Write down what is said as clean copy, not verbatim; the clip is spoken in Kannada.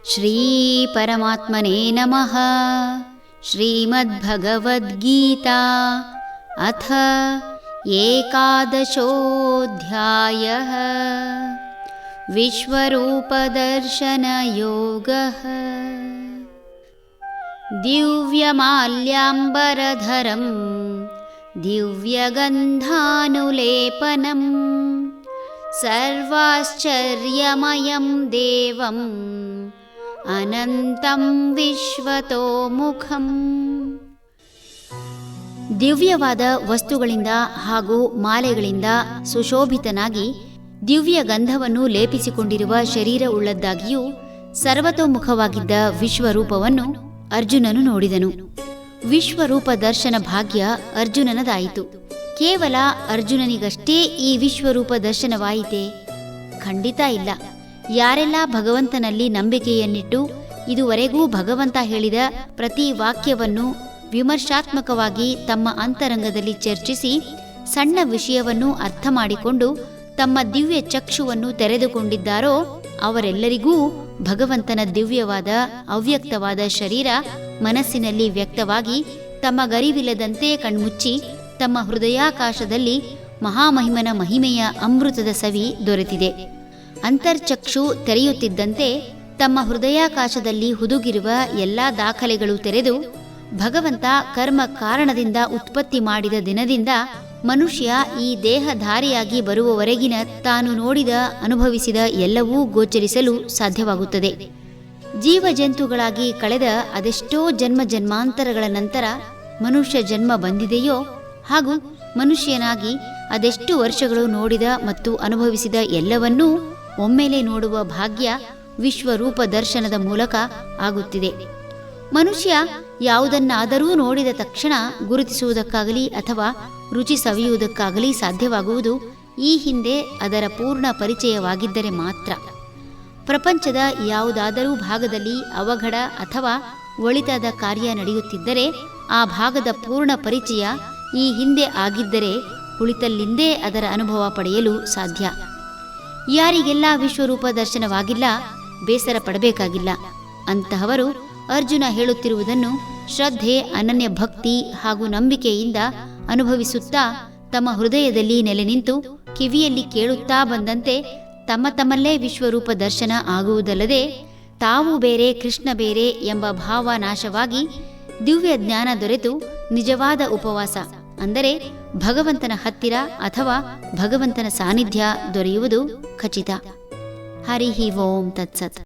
ಶ್ರೀ ಪರಮಾತ್ಮನೇ ನಮಃ. ಶ್ರೀಮದ್ಭಗವದ್ಗೀತಾ ಅಥ ಏಕಾದಶೋऽಧ್ಯಾಯಃ. ವಿಶ್ವರೂಪದರ್ಶನಯೋಗಃ. ದಿವ್ಯಮಾಲ್ಯಾಂಬರಧರಂ ದಿವ್ಯಗಂಧಾನುಲೇಪನಂ ಸರ್ವಾಶ್ಚರ್ಯಮಯಂ ದೇವಂ ಅನಂತಂ ವಿಶ್ವತೋಮುಖಂ. ದಿವ್ಯವಾದ ವಸ್ತುಗಳಿಂದ ಹಾಗೂ ಮಾಲೆಗಳಿಂದ ಸುಶೋಭಿತನಾಗಿ ದಿವ್ಯ ಗಂಧವನ್ನು ಲೇಪಿಸಿಕೊಂಡಿರುವ ಶರೀರ ಉಳ್ಳದ್ದಾಗಿಯೂ ಸರ್ವತೋಮುಖವಾಗಿದ್ದ ವಿಶ್ವರೂಪವನ್ನು ಅರ್ಜುನನು ನೋಡಿದನು. ವಿಶ್ವರೂಪ ದರ್ಶನ ಭಾಗ್ಯ ಅರ್ಜುನನದಾಯಿತು. ಕೇವಲ ಅರ್ಜುನನಿಗಷ್ಟೇ ಈ ವಿಶ್ವರೂಪ ದರ್ಶನವಾಯಿತೆ? ಖಂಡಿತ ಇಲ್ಲ. ಯಾರೆಲ್ಲ ಭಗವಂತನಲ್ಲಿ ನಂಬಿಕೆಯನ್ನಿಟ್ಟು ಇದುವರೆಗೂ ಭಗವಂತ ಹೇಳಿದ ಪ್ರತಿ ವಾಕ್ಯವನ್ನು ವಿಮರ್ಶಾತ್ಮಕವಾಗಿ ತಮ್ಮ ಅಂತರಂಗದಲ್ಲಿ ಚರ್ಚಿಸಿ ಸಣ್ಣ ವಿಷಯವನ್ನು ಅರ್ಥ ಮಾಡಿಕೊಂಡು ತಮ್ಮ ದಿವ್ಯ ಚಕ್ಷುವನ್ನು ತೆರೆದುಕೊಂಡಿದ್ದಾರೋ ಅವರೆಲ್ಲರಿಗೂ ಭಗವಂತನ ದಿವ್ಯವಾದ ಅವ್ಯಕ್ತವಾದ ಶರೀರ ಮನಸ್ಸಿನಲ್ಲಿ ವ್ಯಕ್ತವಾಗಿ ತಮ್ಮ ಗರಿವಿಲ್ಲದಂತೆ ಕಣ್ಮುಚ್ಚಿ ತಮ್ಮ ಹೃದಯಾಕಾಶದಲ್ಲಿ ಮಹಾಮಹಿಮನ ಮಹಿಮೆಯ ಅಮೃತದ ಸವಿ ದೊರೆತಿದೆ. ಅಂತರ್ಚಕ್ಷು ತೆರೆಯುತ್ತಿದ್ದಂತೆ ತಮ್ಮ ಹೃದಯಾಕಾಶದಲ್ಲಿ ಹುದುಗಿರುವ ಎಲ್ಲ ದಾಖಲೆಗಳು ತೆರೆದು ಭಗವಂತ ಕರ್ಮ ಕಾರಣದಿಂದ ಉತ್ಪತ್ತಿ ಮಾಡಿದ ದಿನದಿಂದ ಮನುಷ್ಯ ಈ ದೇಹಧಾರಿಯಾಗಿ ಬರುವವರೆಗಿನ ತಾನು ನೋಡಿದ ಅನುಭವಿಸಿದ ಎಲ್ಲವೂ ಗೋಚರಿಸಲು ಸಾಧ್ಯವಾಗುತ್ತದೆ. ಜೀವಜಂತುಗಳಾಗಿ ಕಳೆದ ಅದೆಷ್ಟೋ ಜನ್ಮ ಜನ್ಮಾಂತರಗಳ ನಂತರ ಮನುಷ್ಯ ಜನ್ಮ ಬಂದಿದೆಯೋ ಹಾಗೂ ಮನುಷ್ಯನಾಗಿ ಅದೆಷ್ಟು ವರ್ಷಗಳು ನೋಡಿದ ಮತ್ತು ಅನುಭವಿಸಿದ ಎಲ್ಲವನ್ನೂ ಒಮ್ಮೆಲೆ ನೋಡುವ ಭಾಗ್ಯ ವಿಶ್ವರೂಪ ದರ್ಶನದ ಮೂಲಕ ಆಗುತ್ತಿದೆ. ಮನುಷ್ಯ ಯಾವುದನ್ನಾದರೂ ನೋಡಿದ ತಕ್ಷಣ ಗುರುತಿಸುವುದಕ್ಕಾಗಲಿ ಅಥವಾ ರುಚಿ ಸವಿಯುವುದಕ್ಕಾಗಲಿ ಸಾಧ್ಯವಾಗುವುದು ಈ ಹಿಂದೆ ಅದರ ಪೂರ್ಣ ಪರಿಚಯವಾಗಿದ್ದರೆ ಮಾತ್ರ. ಪ್ರಪಂಚದ ಯಾವುದಾದರೂ ಭಾಗದಲ್ಲಿ ಅವಘಡ ಅಥವಾ ಒಳಿತಾದ ಕಾರ್ಯ ನಡೆಯುತ್ತಿದ್ದರೆ ಆ ಭಾಗದ ಪೂರ್ಣ ಪರಿಚಯ ಈ ಹಿಂದೆ ಆಗಿದ್ದರೆ ಕುಳಿತಲ್ಲಿಂದೇ ಅದರ ಅನುಭವ ಪಡೆಯಲು ಸಾಧ್ಯ. ಯಾರಿಗೆಲ್ಲ ವಿಶ್ವರೂಪ ದರ್ಶನವಾಗಿಲ್ಲ ಬೇಸರ ಪಡಬೇಕಾಗಿಲ್ಲ. ಅಂತಹವರು ಅರ್ಜುನ ಹೇಳುತ್ತಿರುವುದನ್ನು ಶ್ರದ್ಧೆ, ಅನನ್ಯ ಭಕ್ತಿ ಹಾಗೂ ನಂಬಿಕೆಯಿಂದ ಅನುಭವಿಸುತ್ತಾ ತಮ್ಮ ಹೃದಯದಲ್ಲಿ ನೆಲೆ ನಿಂತು ಕಿವಿಯಲ್ಲಿ ಕೇಳುತ್ತಾ ಬಂದಂತೆ ತಮ್ಮ ತಮ್ಮಲ್ಲೇ ವಿಶ್ವರೂಪ ದರ್ಶನ ಆಗುವುದಲ್ಲದೆ ತಾವು ಬೇರೆ ಕೃಷ್ಣ ಬೇರೆ ಎಂಬ ಭಾವ ನಾಶವಾಗಿ ದಿವ್ಯ ಜ್ಞಾನ ದೊರೆತು ನಿಜವಾದ ಉಪವಾಸ ಅಂದರೆ ಭಗವಂತನ ಹತ್ತಿರ ಅಥವಾ ಭಗವಂತನ ಸಾನ್ನಿಧ್ಯ ದೊರೆಯುವುದು ಖಚಿತ. ಹರಿ ಓಂ ತತ್ಸತ್.